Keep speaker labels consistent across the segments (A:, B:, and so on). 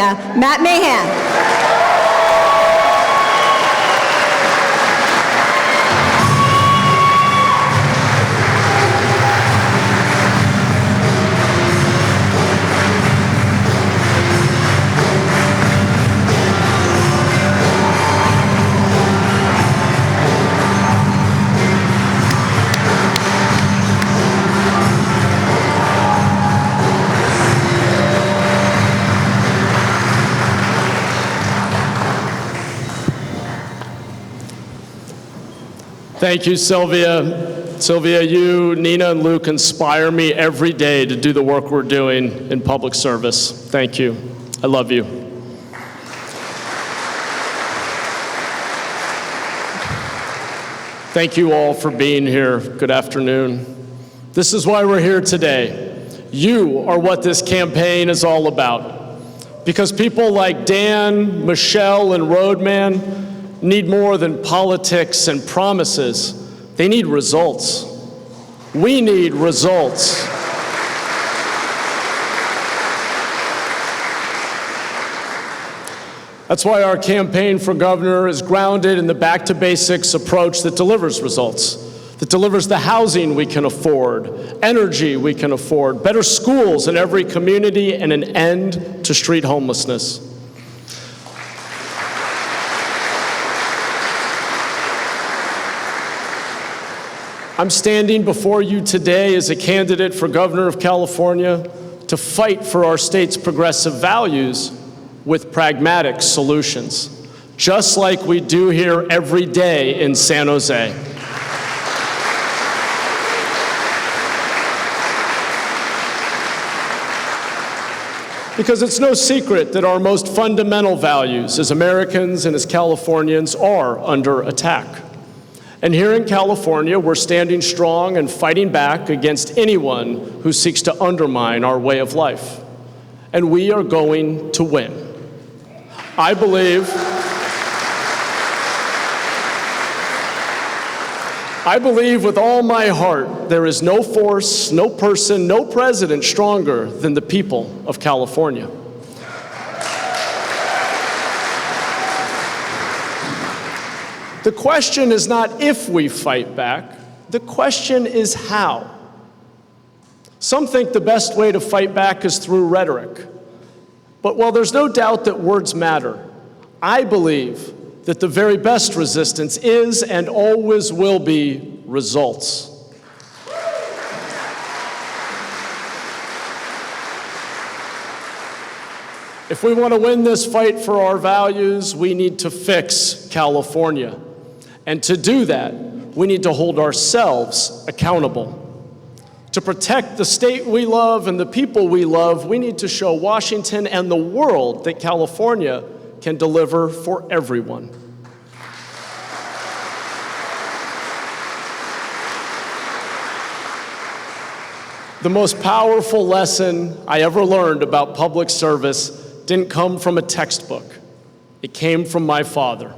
A: Matt Mahan.
B: Thank you, Sylvia. Sylvia, you, Nina, and Luke inspire me every day to do the work we're doing in public service. Thank you. I love you. Thank you all for being here. Good afternoon. This is why we're here today. You are what this campaign is all about. Because people like Dan, Michelle, and Roadman need more than politics and promises. They need results. We need results. That's why our campaign for governor is grounded in the back to basics approach that delivers results, that delivers the housing we can afford, energy we can afford, better schools in every community, and an end to street homelessness. I'm standing before you today as a candidate for governor of California to fight for our state's progressive values with pragmatic solutions, just like we do here every day in San Jose. Because it's no secret that our most fundamental values as Americans and as Californians are under attack. And here in California, we're standing strong and fighting back against anyone who seeks to undermine our way of life. And we are going to win. I believe with all my heart there is no force, no person, no president stronger than the people of California. The question is not if we fight back, the question is how. Some think the best way to fight back is through rhetoric. But while there's no doubt that words matter, I believe that the very best resistance is and always will be results. If we want to win this fight for our values, we need to fix California. And to do that, we need to hold ourselves accountable. To protect the state we love and the people we love, we need to show Washington and the world that California can deliver for everyone. The most powerful lesson I ever learned about public service didn't come from a textbook. It came from my father.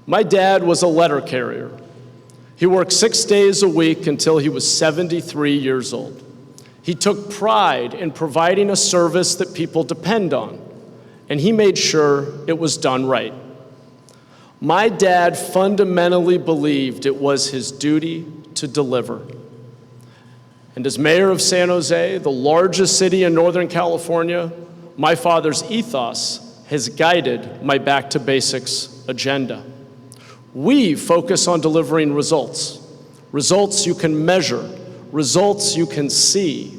B: My dad was a letter carrier. He worked 6 days a week until he was 73 years old. He took pride in providing a service that people depend on, and he made sure it was done right. My dad fundamentally believed it was his duty to deliver. And as mayor of San Jose, the largest city in Northern California, my father's ethos has guided my back to basics agenda. We focus on delivering results, results you can measure, results you can see.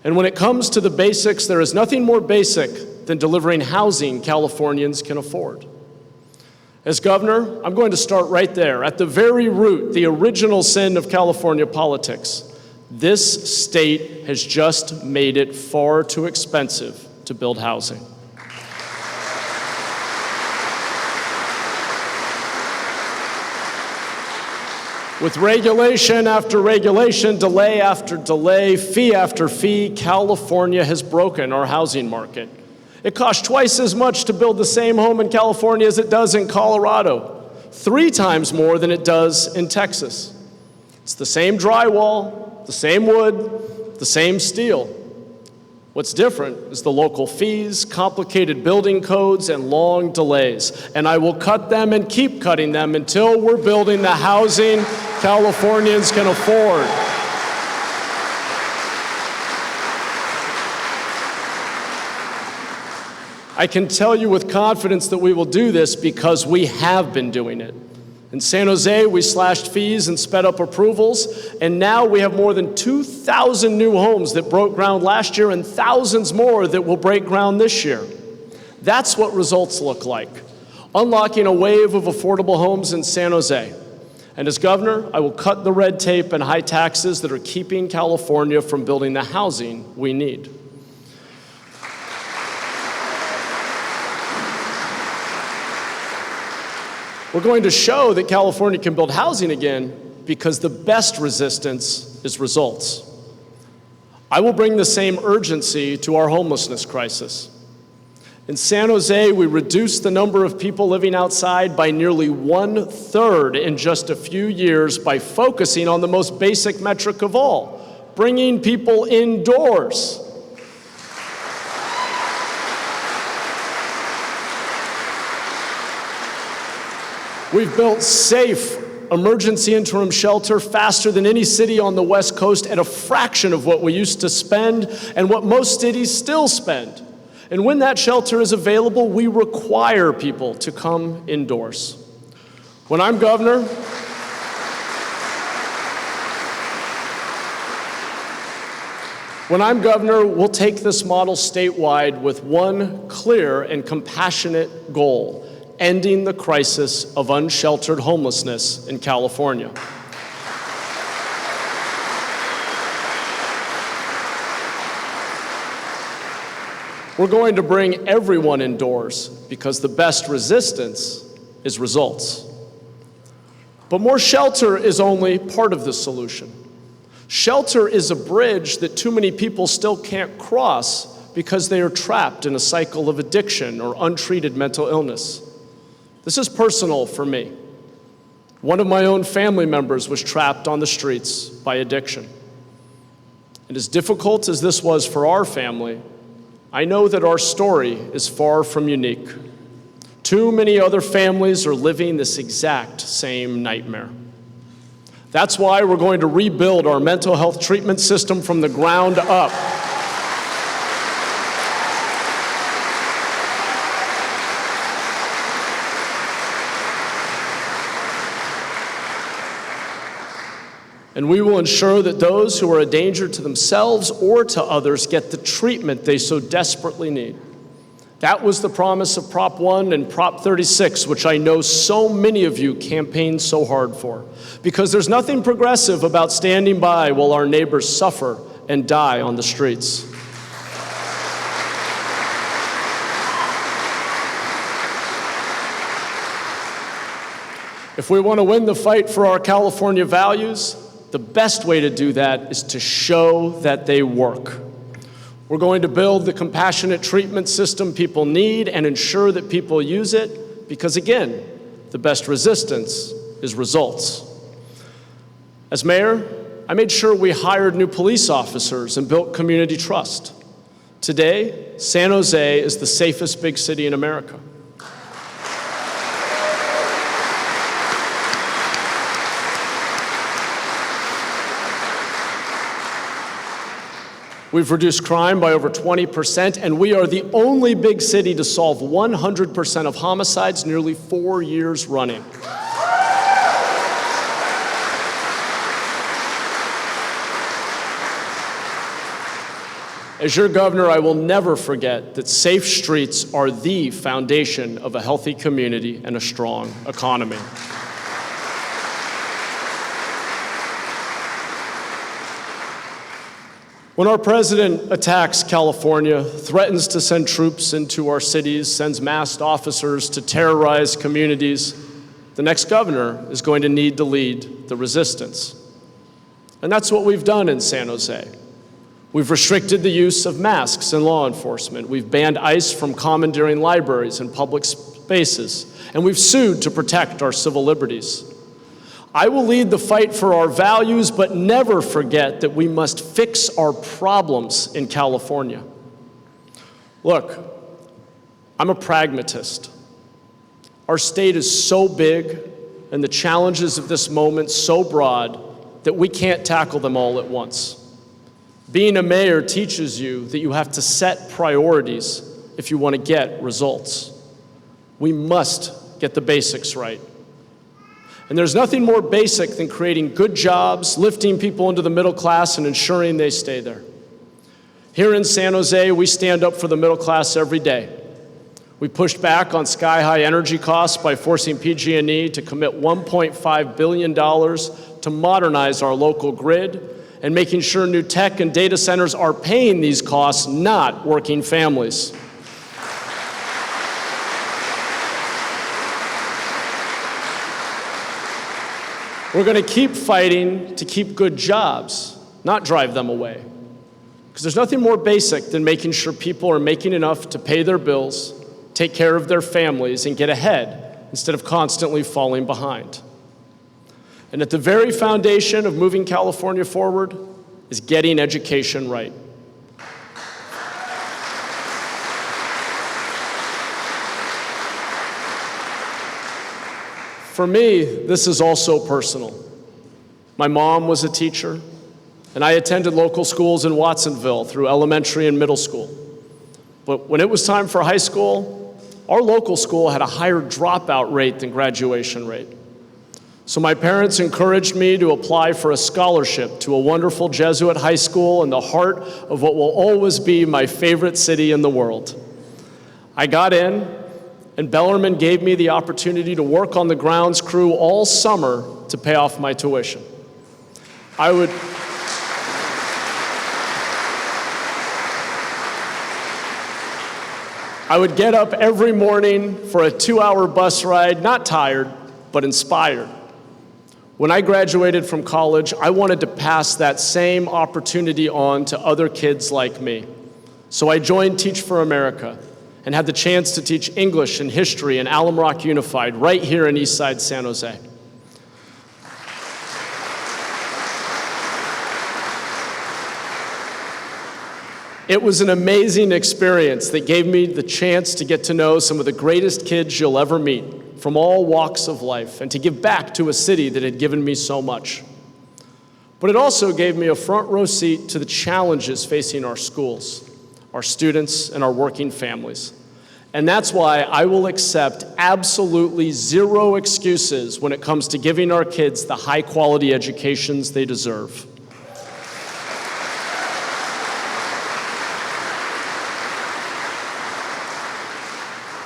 B: And when it comes to the basics, there is nothing more basic than delivering housing Californians can afford. As governor, I'm going to start right there, at the very root, the original sin of California politics. This state has just made it far too expensive to build housing. With regulation after regulation, delay after delay, fee after fee, California has broken our housing market. It costs twice as much to build the same home in California as it does in Colorado, 3 times more than it does in Texas. It's the same drywall, the same wood, the same steel. What's different is the local fees, complicated building codes, and long delays. And I will cut them and keep cutting them until we're building the housing Californians can afford. I can tell you with confidence that we will do this because we have been doing it. In San Jose, we slashed fees and sped up approvals, and now we have more than 2,000 new homes that broke ground last year and thousands more that will break ground this year. That's what results look like, unlocking a wave of affordable homes in San Jose. And as governor, I will cut the red tape and high taxes that are keeping California from building the housing we need. We're going to show that California can build housing again because the best resistance is results. I will bring the same urgency to our homelessness crisis. In San Jose, we reduced the number of people living outside by nearly 1/3 in just a few years by focusing on the most basic metric of all, bringing people indoors. We've built safe emergency interim shelter faster than any city on the West Coast at a fraction of what we used to spend and what most cities still spend. And when that shelter is available, we require people to come indoors. When I'm governor, we'll take this model statewide with one clear and compassionate goal: ending the crisis of unsheltered homelessness in California. We're going to bring everyone indoors because the best resistance is results. But more shelter is only part of the solution. Shelter is a bridge that too many people still can't cross because they are trapped in a cycle of addiction or untreated mental illness. This is personal for me. One of my own family members was trapped on the streets by addiction. And as difficult as this was for our family, I know that our story is far from unique. Too many other families are living this exact same nightmare. That's why we're going to rebuild our mental health treatment system from the ground up. And we will ensure that those who are a danger to themselves or to others get the treatment they so desperately need. That was the promise of Prop 1 and Prop 36, which I know so many of you campaigned so hard for. Because there's nothing progressive about standing by while our neighbors suffer and die on the streets. If we want to win the fight for our California values, the best way to do that is to show that they work. We're going to build the compassionate treatment system people need and ensure that people use it because, again, the best resistance is results. As mayor, I made sure we hired new police officers and built community trust. Today, San Jose is the safest big city in America. We've reduced crime by over 20%, and we are the only big city to solve 100% of homicides nearly 4 years running. As your governor, I will never forget that safe streets are the foundation of a healthy community and a strong economy. When our president attacks California, threatens to send troops into our cities, sends masked officers to terrorize communities, the next governor is going to need to lead the resistance. And that's what we've done in San Jose. We've restricted the use of masks in law enforcement. We've banned ICE from commandeering libraries and public spaces. And we've sued to protect our civil liberties. I will lead the fight for our values, but never forget that we must fix our problems in California. Look, I'm a pragmatist. Our state is so big and the challenges of this moment so broad that we can't tackle them all at once. Being a mayor teaches you that you have to set priorities if you want to get results. We must get the basics right. And there's nothing more basic than creating good jobs, lifting people into the middle class, and ensuring they stay there. Here in San Jose, we stand up for the middle class every day. We pushed back on sky-high energy costs by forcing PG&E to commit $1.5 billion to modernize our local grid and making sure new tech and data centers are paying these costs, not working families. We're going to keep fighting to keep good jobs, not drive them away. Because there's nothing more basic than making sure people are making enough to pay their bills, take care of their families, and get ahead instead of constantly falling behind. And at the very foundation of moving California forward is getting education right. For me, this is also personal. My mom was a teacher, and I attended local schools in Watsonville through elementary and middle school. But when it was time for high school, our local school had a higher dropout rate than graduation rate. So my parents encouraged me to apply for a scholarship to a wonderful Jesuit high school in the heart of what will always be my favorite city in the world. I got in, and Bellarmine gave me the opportunity to work on the grounds crew all summer to pay off my tuition. I would get up every morning for a 2-hour bus ride, not tired, but inspired. When I graduated from college, I wanted to pass that same opportunity on to other kids like me. So I joined Teach for America and had the chance to teach English and history in Alum Rock Unified right here in Eastside San Jose. It was an amazing experience that gave me the chance to get to know some of the greatest kids you'll ever meet from all walks of life and to give back to a city that had given me so much. But it also gave me a front row seat to the challenges facing our schools, our students, and our working families. And that's why I will accept absolutely zero excuses when it comes to giving our kids the high-quality educations they deserve.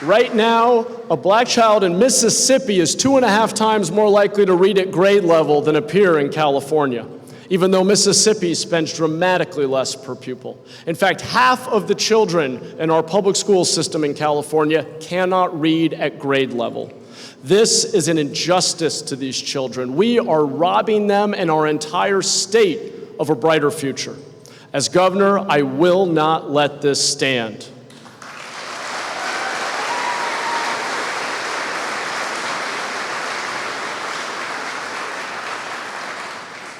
B: Right now, a black child in Mississippi is 2.5 times more likely to read at grade level than a peer in California, even though Mississippi spends dramatically less per pupil. In fact, half of the children in our public school system in California cannot read at grade level. This is an injustice to these children. We are robbing them and our entire state of a brighter future. As governor, I will not let this stand.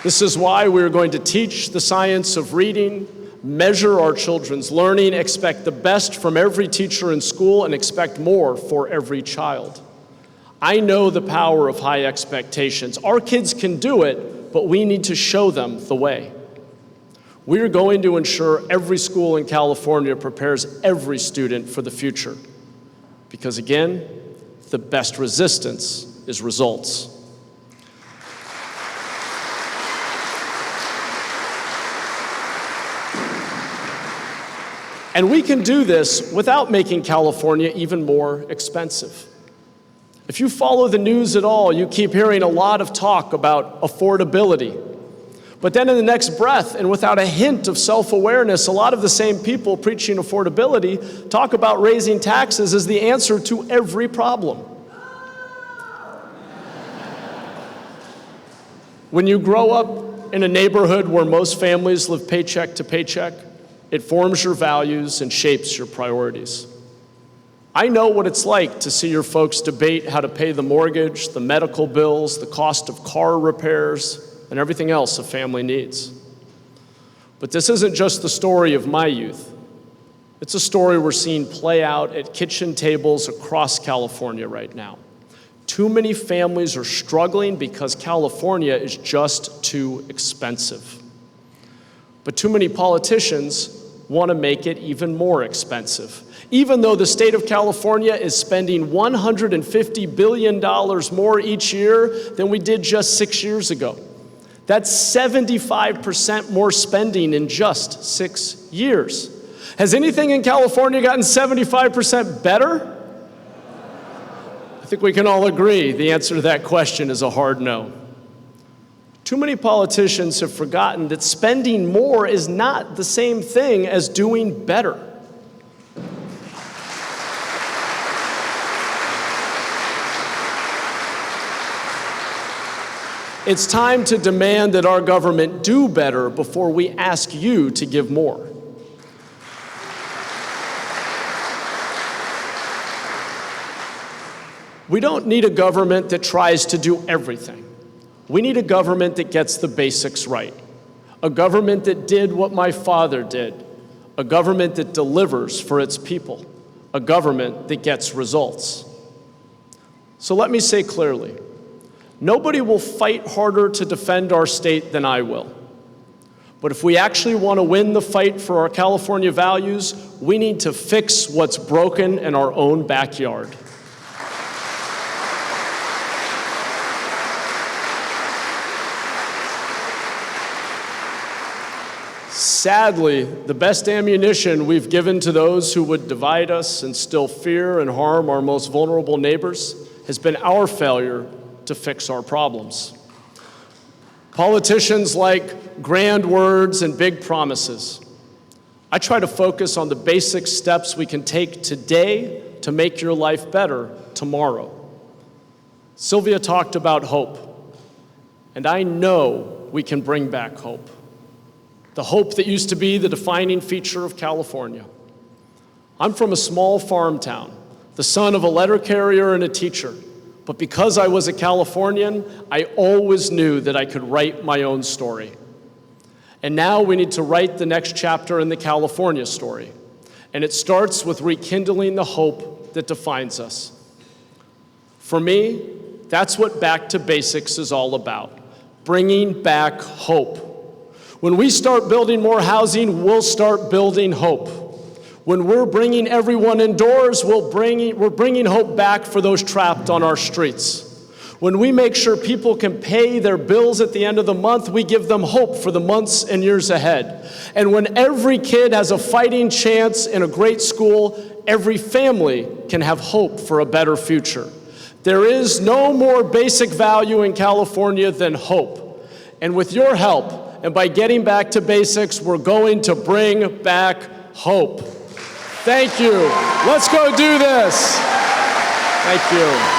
B: This is why we're going to teach the science of reading, measure our children's learning, expect the best from every teacher in school, and expect more for every child. I know the power of high expectations. Our kids can do it, but we need to show them the way. We're going to ensure every school in California prepares every student for the future. Because again, the best resistance is results. And we can do this without making California even more expensive. If you follow the news at all, you keep hearing a lot of talk about affordability. But then in the next breath, and without a hint of self-awareness, a lot of the same people preaching affordability talk about raising taxes as the answer to every problem. When you grow up in a neighborhood where most families live paycheck to paycheck, it forms your values and shapes your priorities. I know what it's like to see your folks debate how to pay the mortgage, the medical bills, the cost of car repairs, and everything else a family needs. But this isn't just the story of my youth. It's a story we're seeing play out at kitchen tables across California right now. Too many families are struggling because California is just too expensive. But too many politicians want to make it even more expensive. Even though the state of California is spending $150 billion more each year than we did just 6 years ago. That's 75% more spending in just 6 years. Has anything in California gotten 75% better? I think we can all agree the answer to that question is a hard no. Too many politicians have forgotten that spending more is not the same thing as doing better. It's time to demand that our government do better before we ask you to give more. We don't need a government that tries to do everything. We need a government that gets the basics right. A government that did what my father did. A government that delivers for its people. A government that gets results. So let me say clearly, nobody will fight harder to defend our state than I will. But if we actually want to win the fight for our California values, we need to fix what's broken in our own backyard. Sadly, the best ammunition we've given to those who would divide us, instill fear, and harm our most vulnerable neighbors has been our failure to fix our problems. Politicians like grand words and big promises. I try to focus on the basic steps we can take today to make your life better tomorrow. Sylvia talked about hope, and I know we can bring back hope. The hope that used to be the defining feature of California. I'm from a small farm town, the son of a letter carrier and a teacher. But because I was a Californian, I always knew that I could write my own story. And now we need to write the next chapter in the California story. And it starts with rekindling the hope that defines us. For me, that's what Back to Basics is all about, bringing back hope. When we start building more housing, we'll start building hope. When we're bringing everyone indoors, we're bringing hope back for those trapped on our streets. When we make sure people can pay their bills at the end of the month, we give them hope for the months and years ahead. And when every kid has a fighting chance in a great school, every family can have hope for a better future. There is no more basic value in California than hope. And with your help, and by getting back to basics, we're going to bring back hope. Thank you. Let's go do this. Thank you.